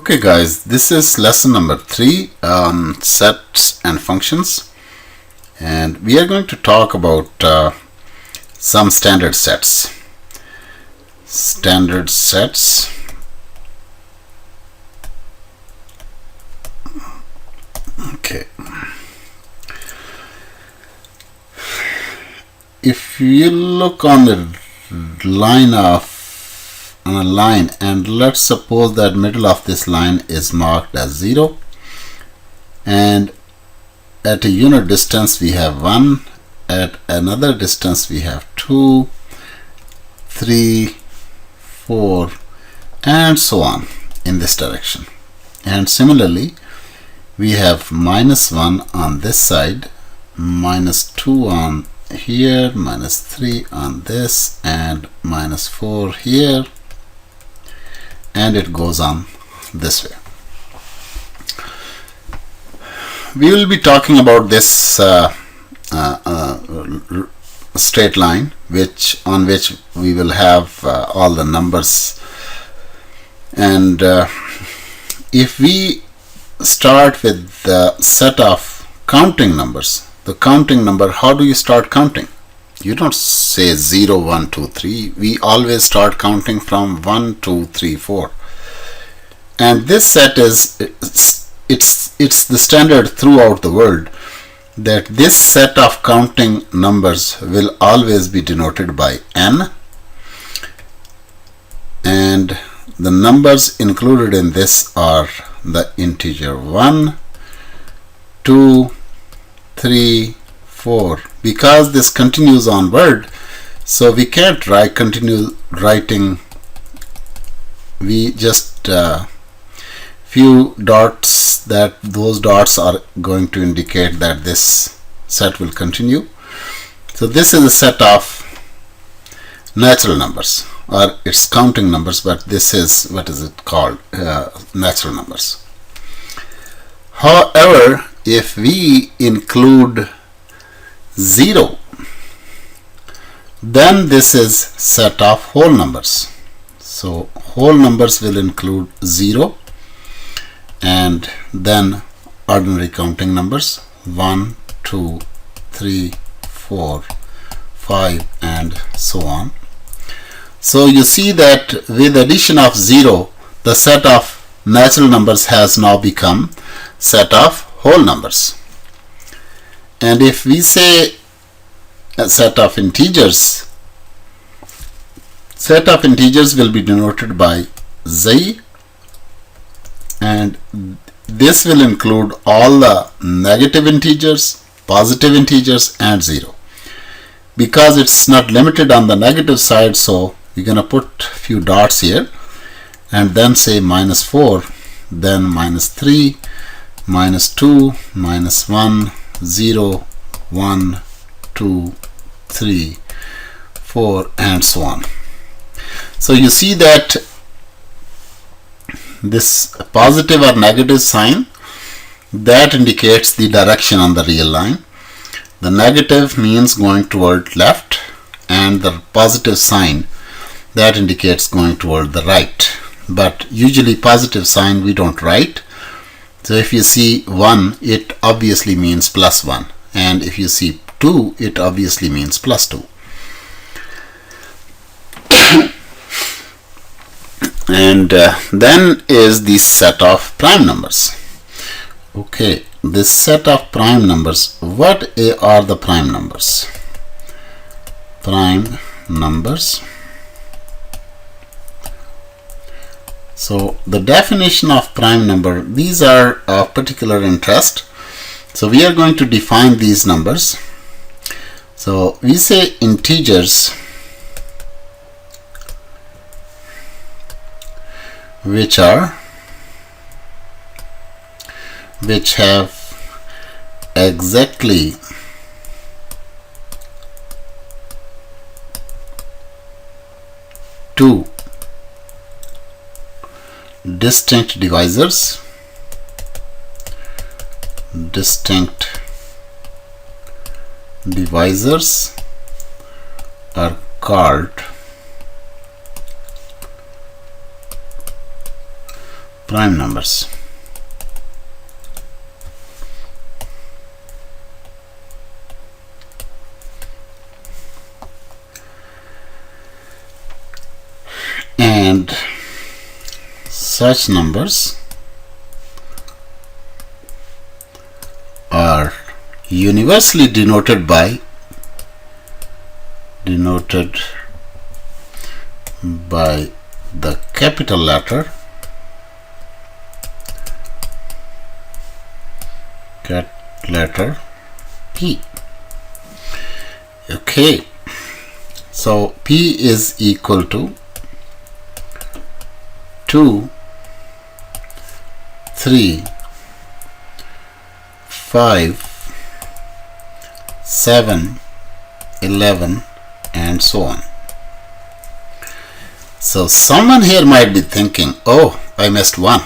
Okay guys, this is lesson number 3 on sets and functions, and we are going to talk about some standard sets. Okay, if you look on the line and let's suppose that middle of this line is marked as 0, and at a unit distance we have 1, at another distance we have 2, 3, 4, and so on in this direction. And similarly we have -1 on this side, -2 on here, -3 on this, and -4 here, and it goes on this way. We will be talking about this straight line on which we will have all the numbers, and if we start with the set of counting numbers, the counting number, how do you start counting? You don't say 0, 1, 2, 3. We always start counting from 1, 2, 3, 4. And this set is, it's the standard throughout the world that this set of counting numbers will always be denoted by n, and the numbers included in this are the integer 1, 2, 3, 4. Because this continues onward, so we can't continue writing. We just few dots, that those dots are going to indicate that this set will continue. So this is a set of natural numbers, or it's counting numbers, but this is, what is it called, natural numbers. However, if we include 0, then this is set of whole numbers. So whole numbers will include 0, and then ordinary counting numbers 1, 2, 3, 4, 5, and so on. So you see that with addition of 0, the set of natural numbers has now become set of whole numbers. And if we say a set of integers will be denoted by z, and this will include all the negative integers, positive integers, and 0. Because it's not limited on the negative side, so we're going to put few dots here and then say -4, then -3, -2, -1, 0, 1, 2, 3, 4, and so on. So you see that this positive or negative sign, that indicates the direction on the real line. The negative means going toward left, and the positive sign, that indicates going toward the right. But usually positive sign we don't write. So if you see 1, it obviously means +1, and if you see 2, it obviously means +2. And then is the set of prime numbers. Okay, this set of prime numbers, what are the prime numbers? Prime numbers. So the definition of prime number, these are of particular interest. So we are going to define these numbers. So we say integers which have exactly two distinct divisors. Are called prime numbers. And such numbers are universally denoted by the capital letter P. Okay, so P is equal to 2, 3, 5, 7, 11, and so on. So someone here might be thinking, oh, I missed 1.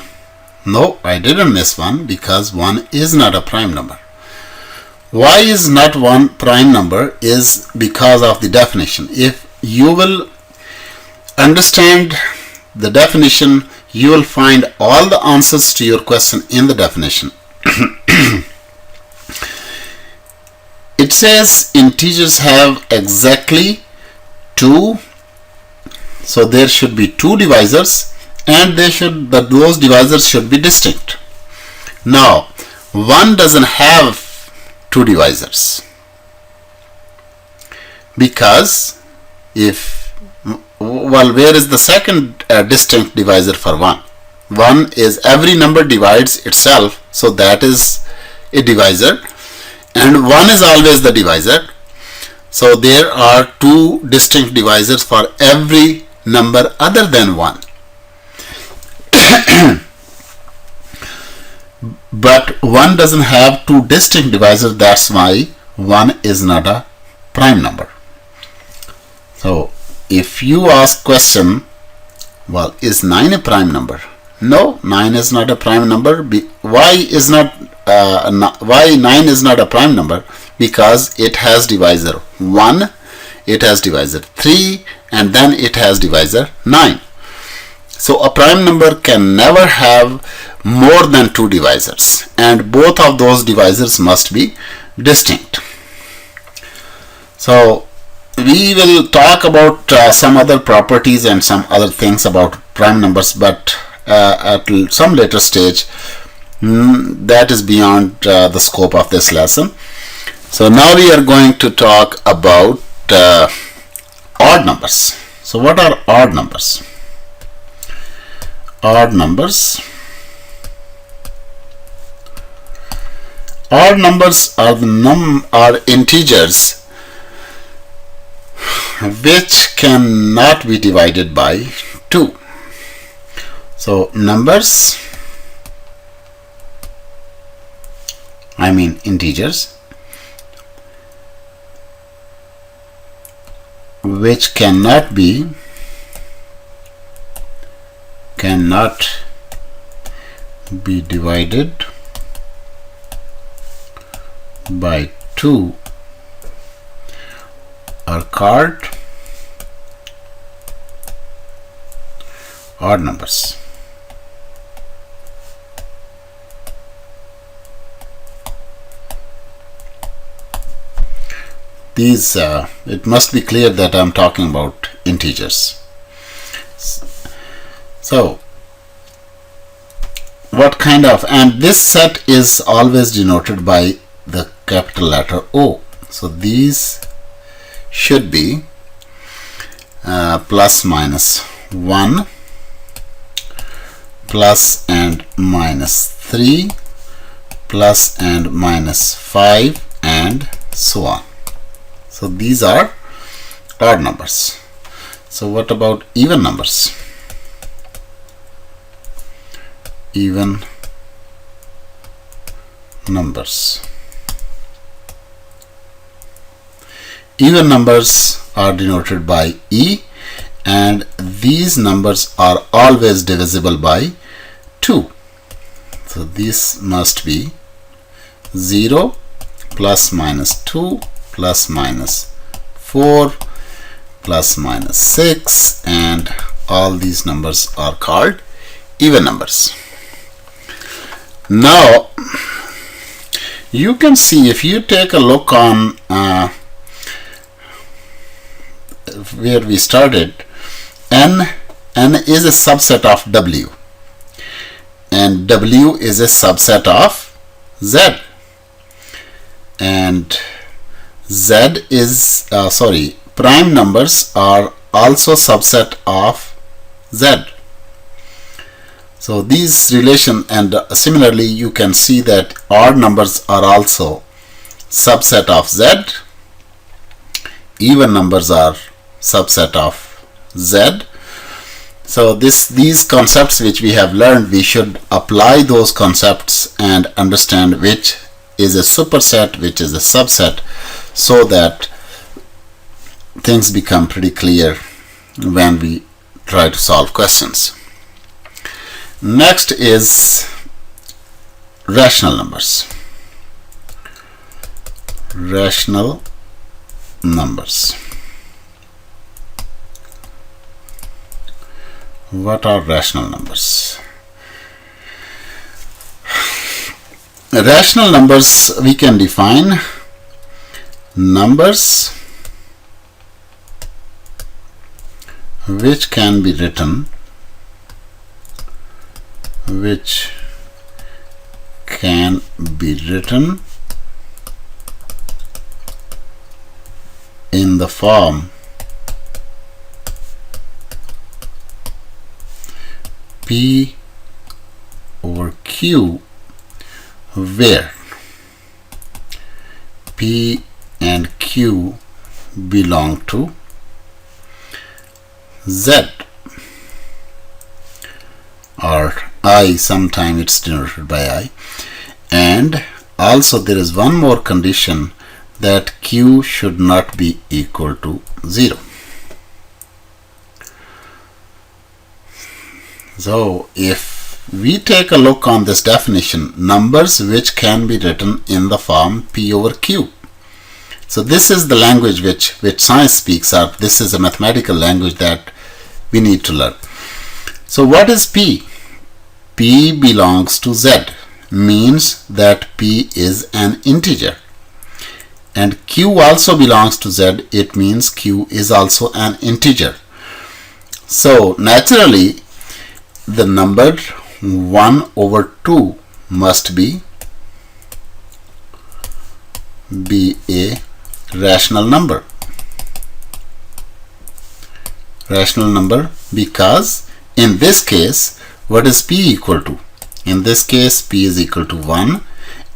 No, I didn't miss 1 because 1 is not a prime number. Why is not 1 prime number? Is because of the definition. If you will understand the definition, you will find all the answers to your question in the definition. It says integers have exactly 2, so there should be 2 divisors, and those divisors should be distinct. Now 1 doesn't have 2 divisors, because where is the second distinct divisor for 1? 1 is every number divides itself, so that is a divisor, and 1 is always the divisor. So there are 2 distinct divisors for every number other than 1. But 1 doesn't have 2 distinct divisors, that's why 1 is not a prime number. So if you ask question, well, is 9 a prime number? No, 9 is not a prime number. Why 9 is not a prime number? Because it has divisor 1, it has divisor 3, and then it has divisor 9. So a prime number can never have more than 2 divisors, and both of those divisors must be distinct. So we will talk about some other properties and some other things about prime numbers, but at some later stage. That is beyond the scope of this lesson. So now we are going to talk about odd numbers. So what are odd numbers? Odd numbers are integers which cannot be divided by 2. So numbers, I mean integers, which cannot be divided by 2 are called odd numbers. These, it must be clear that I am talking about integers. So what kind of, and this set is always denoted by the capital letter O. So these should be plus minus 1, plus and minus 3, plus and minus 5, and so on. So these are odd numbers. So what about even numbers? Even numbers. Even numbers are denoted by E, and these numbers are always divisible by 2. So this must be 0, plus minus 2, plus minus 4, plus minus 6, and all these numbers are called even numbers. Now you can see, if you take a look on where we started, n is a subset of w, and w is a subset of z, and z is prime numbers are also subset of z. So these relation, and similarly you can see that odd numbers are also subset of z, even numbers are subset of z. So these concepts which we have learned, we should apply those concepts and understand which is a superset, which is a subset, so that things become pretty clear when we try to solve questions. Next is rational numbers. Rational numbers. What are rational numbers? Rational numbers we can define numbers which can be written in the form P over Q, where P and Q belong to Z, or I, sometimes it's denoted by I. And also there is one more condition, that Q should not be equal to 0. So if we take a look on this definition, numbers which can be written in the form P over Q. So this is the language which science speaks of. This is a mathematical language that we need to learn. So what is P? P belongs to Z, means that P is an integer. And Q also belongs to Z, it means Q is also an integer. So naturally the number 1 over 2 must be a rational number. Rational number, because in this case, what is P equal to? In this case, P is equal to 1,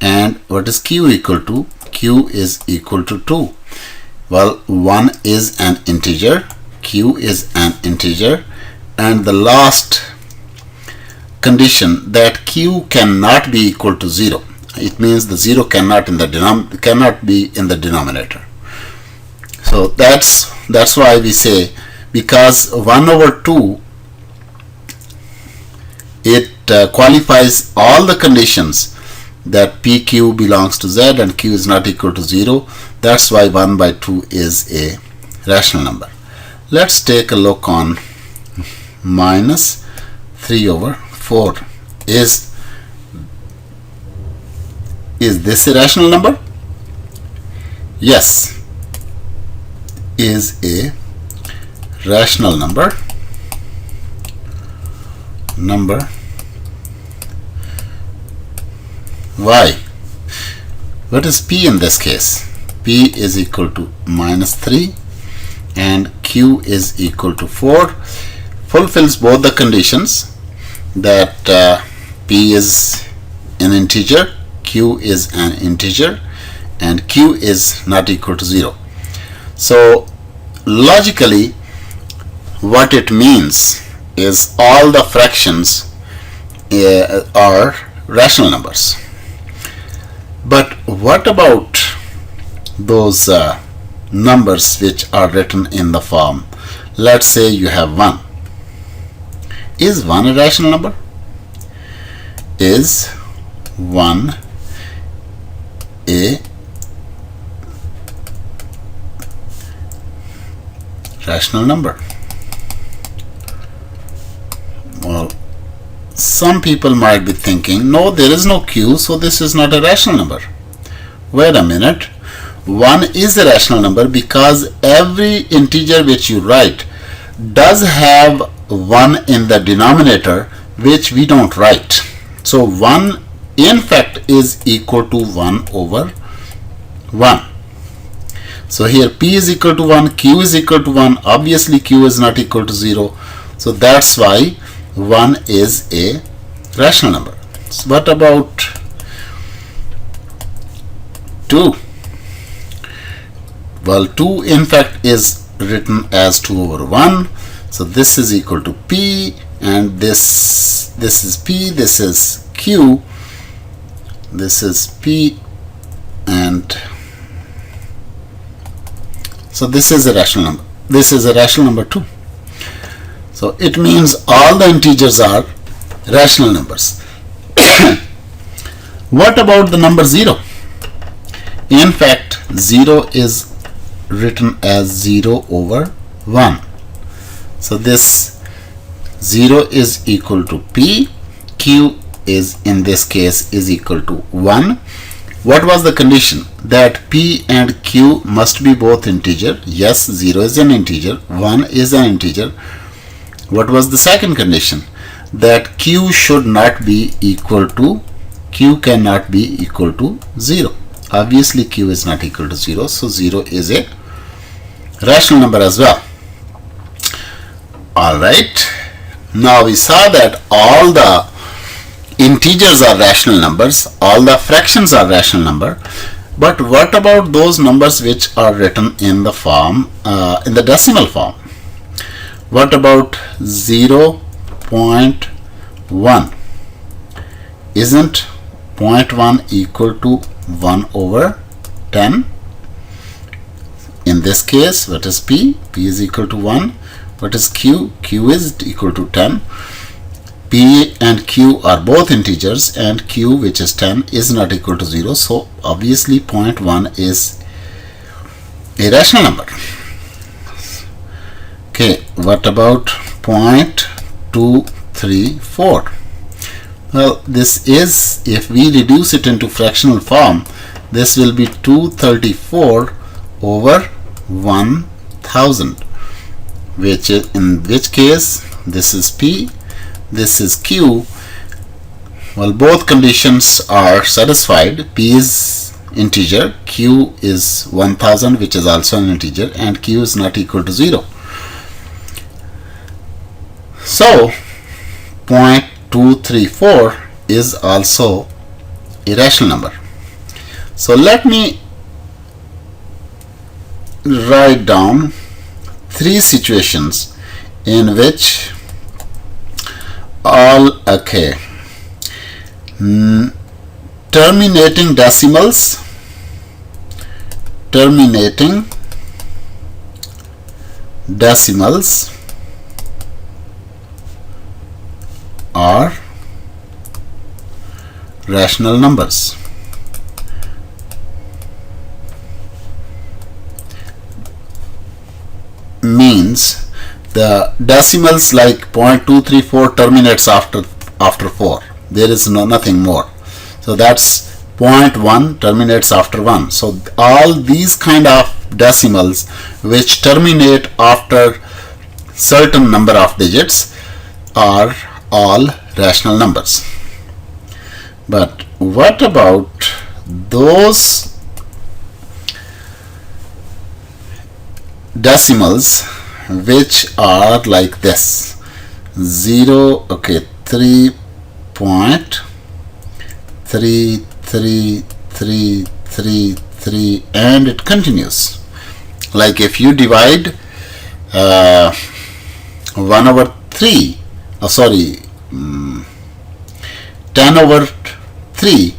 and what is Q equal to? Q is equal to 2. Well, 1 is an integer, Q is an integer, and the last condition, that Q cannot be equal to 0. It means the 0 cannot be in the denominator. So that's why we say, because 1 over 2, it qualifies all the conditions that PQ belongs to Z and Q is not equal to 0. That's why 1 by 2 is a rational number. Let's take a look on minus 3 over 4. Is this a rational number? Yes, is a rational number. Why? What is P in this case? P is equal to minus 3 and Q is equal to 4. Fulfills both the conditions, that P is an integer, Q is an integer, and Q is not equal to 0. So logically what it means is all the fractions are rational numbers. But what about those numbers which are written in the form, let's say you have 1. Is 1 a rational number? Is 1 a rational number? Well, some people might be thinking, no, there is no q, so this is not a rational number. Wait a minute. 1 is a rational number because every integer which you write does have 1 in the denominator, which we don't write. So 1 in fact is equal to 1 over 1. So here p is equal to 1, q is equal to 1. Obviously q is not equal to 0. So that's why 1 is a rational number. So what about 2? Well, 2 in fact is written as 2 over 1. So this is equal to p, and this is p, this is q, this is p, and so this is a rational number. This is a rational number too. So it means all the integers are rational numbers. What about the number 0? In fact, 0 is written as 0 over 1. So this 0 is equal to p, q is in this case is equal to 1. What was the condition? That p and q must be both integer. Yes, 0 is an integer, 1 is an integer. What was the second condition? That q should not be equal to, q cannot be equal to 0. Obviously q is not equal to 0, so 0 is a rational number as well. Alright, now we saw that all the integers are rational numbers, all the fractions are rational number, but what about those numbers which are written in the form, in the decimal form? What about 0.1? Isn't 0.1 equal to 1 over 10? In this case, what is p? P is equal to 1. What is q? Q is equal to 10. P and q are both integers, and q, which is 10, is not equal to 0. So obviously 0.1 is a rational number. Okay, what about 0.234? Well, this is, if we reduce it into fractional form, this will be 234 over 1000, which is, in which case this is p, this is q. Well, both conditions are satisfied. P is integer, q is 1000, which is also an integer, and q is not equal to 0. So 0.234 is also a rational number. So let me write down 3 situations in which all, okay, terminating decimals are rational numbers. Means the decimals like 0.234 terminates after 4. There is nothing more. So that's 0.1 terminates after 1. So all these kind of decimals which terminate after certain number of digits are all rational numbers. But what about those decimals which are like this? 0, okay, 3.33333, and it continues. Like if you divide 1 over 3, 10 over 3,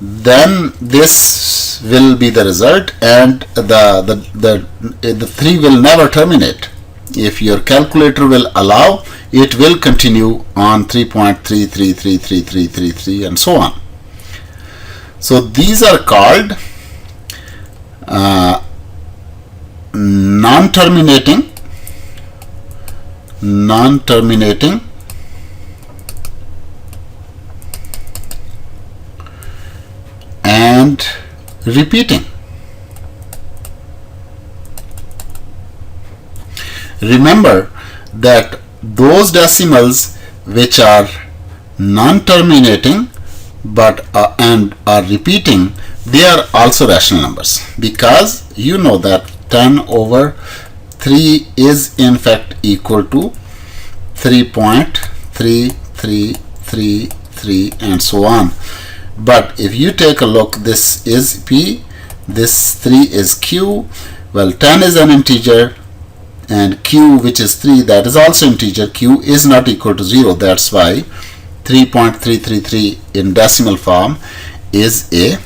then this will be the result, and the 3 will never terminate. If your calculator will allow, it will continue on 3.333333 and so on. So these are called non-terminating repeating. Remember that those decimals which are non-terminating but and are repeating, they are also rational numbers, because you know that 10 over 3 is in fact equal to 3.3333 and so on. But if you take a look, this is P, this 3 is Q. Well, 10 is an integer, and Q, which is 3, that is also integer. Q is not equal to 0. That's why 3.333 in decimal form is a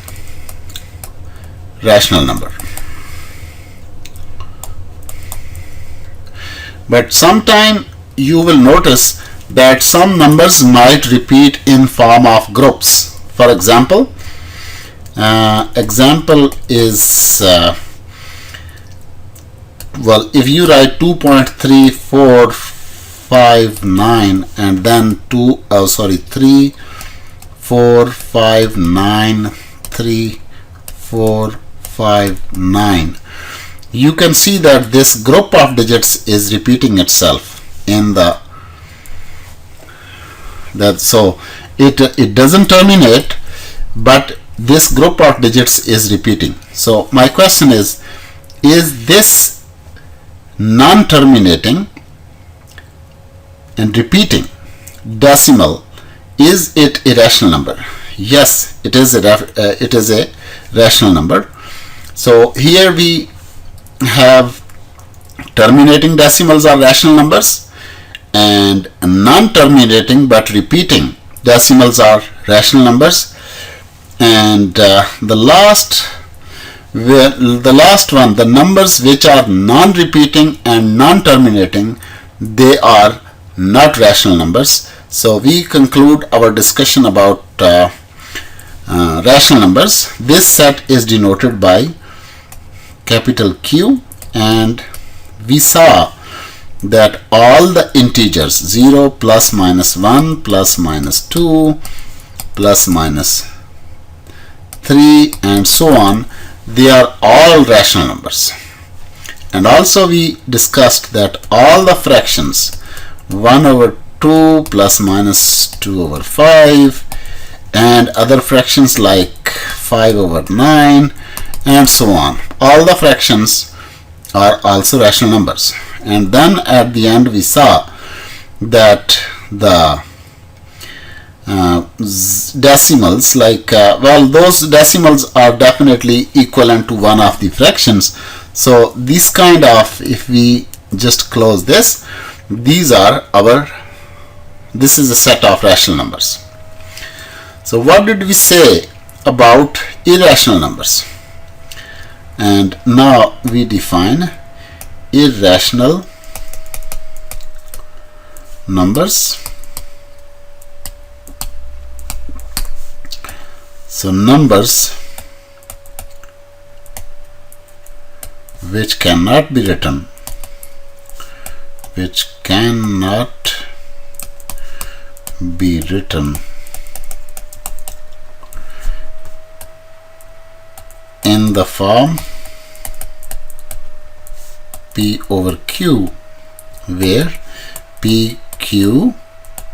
rational number. But sometime you will notice that some numbers might repeat in form of groups. For example, example is well, if you write 2.3459 and then 3.4593459, you can see that this group of digits is repeating itself in the so it doesn't terminate, but this group of digits is repeating. So my question is this non-terminating and repeating decimal, is it a rational number? Yes, it is a rational number. So here we have terminating decimals are rational numbers, and non-terminating but repeating decimals are rational numbers. And the last one, the numbers which are non-repeating and non-terminating, they are not rational numbers. So we conclude our discussion about rational numbers. This set is denoted by capital Q, and we saw that all the integers 0, plus, minus 1, plus, minus 2, plus, minus 3 and so on, they are all rational numbers. And also we discussed that all the fractions 1 over 2 plus minus 2 over 5 and other fractions like 5 over 9 and so on, all the fractions are also rational numbers. And then at the end we saw that the decimals, like well, those decimals are definitely equivalent to one of the fractions. So this kind of, if we just close this, these are this is a set of rational numbers. So what did we say about irrational numbers? And now we define irrational numbers. So numbers which cannot be written, in the form P over Q, where P, Q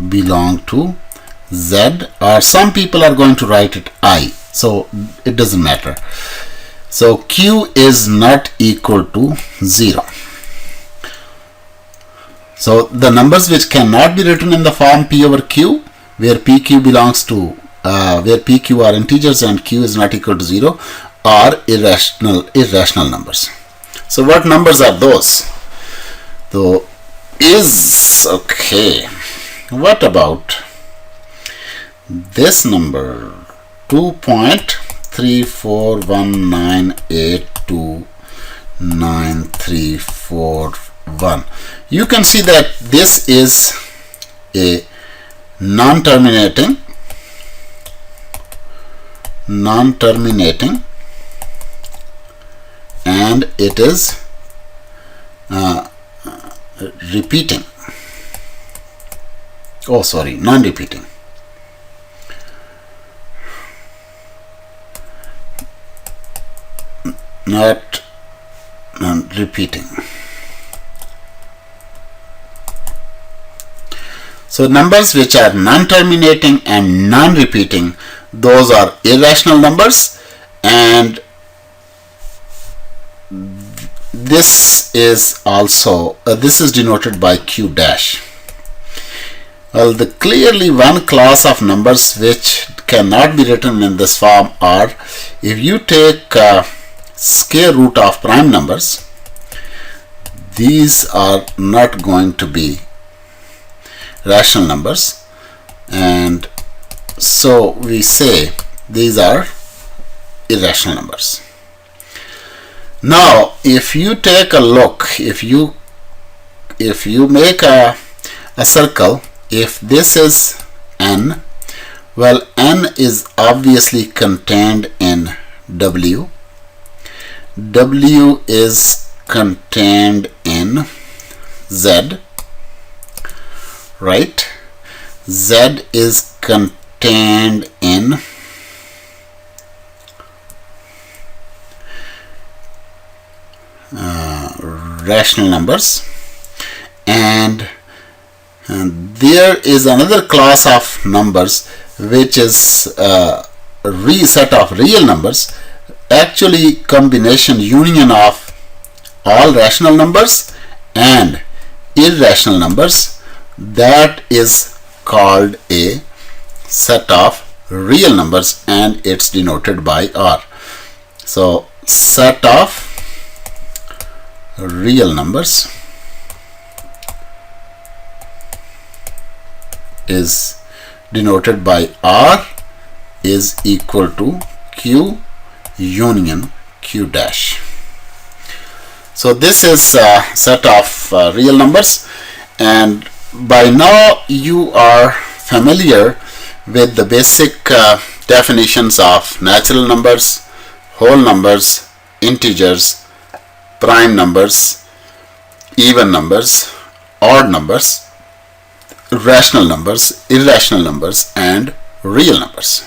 belong to Z, or some people are going to write it I, so it doesn't matter. So Q is not equal to 0. So the numbers which cannot be written in the form P over Q, where PQ belongs to where PQ are integers and Q is not equal to 0, are irrational numbers. So what numbers are those? So okay, what about this number 2.3419829341? You can see that this is a non-terminating and it is repeating. Oh, sorry, non-repeating. repeating. So numbers which are non-terminating and non-repeating, those are irrational numbers, and this is also this is denoted by Q dash. Well, the clearly one class of numbers which cannot be written in this form are, if you take square root of prime numbers, these are not going to be rational numbers, and so we say these are irrational numbers. Now if you take a look, if you make a circle, if this is n, well, n is obviously contained in W. W is contained in Z, right? Z is contained in rational numbers, and there is another class of numbers which is a set of real numbers, actually combination union of all rational numbers and irrational numbers, that is called a set of real numbers, and it's denoted by R. So set of real numbers is denoted by R is equal to Q union Q dash. So this is a set of real numbers, and by now you are familiar with the basic definitions of natural numbers, whole numbers, integers, prime numbers, even numbers, odd numbers, rational numbers, irrational numbers, and real numbers.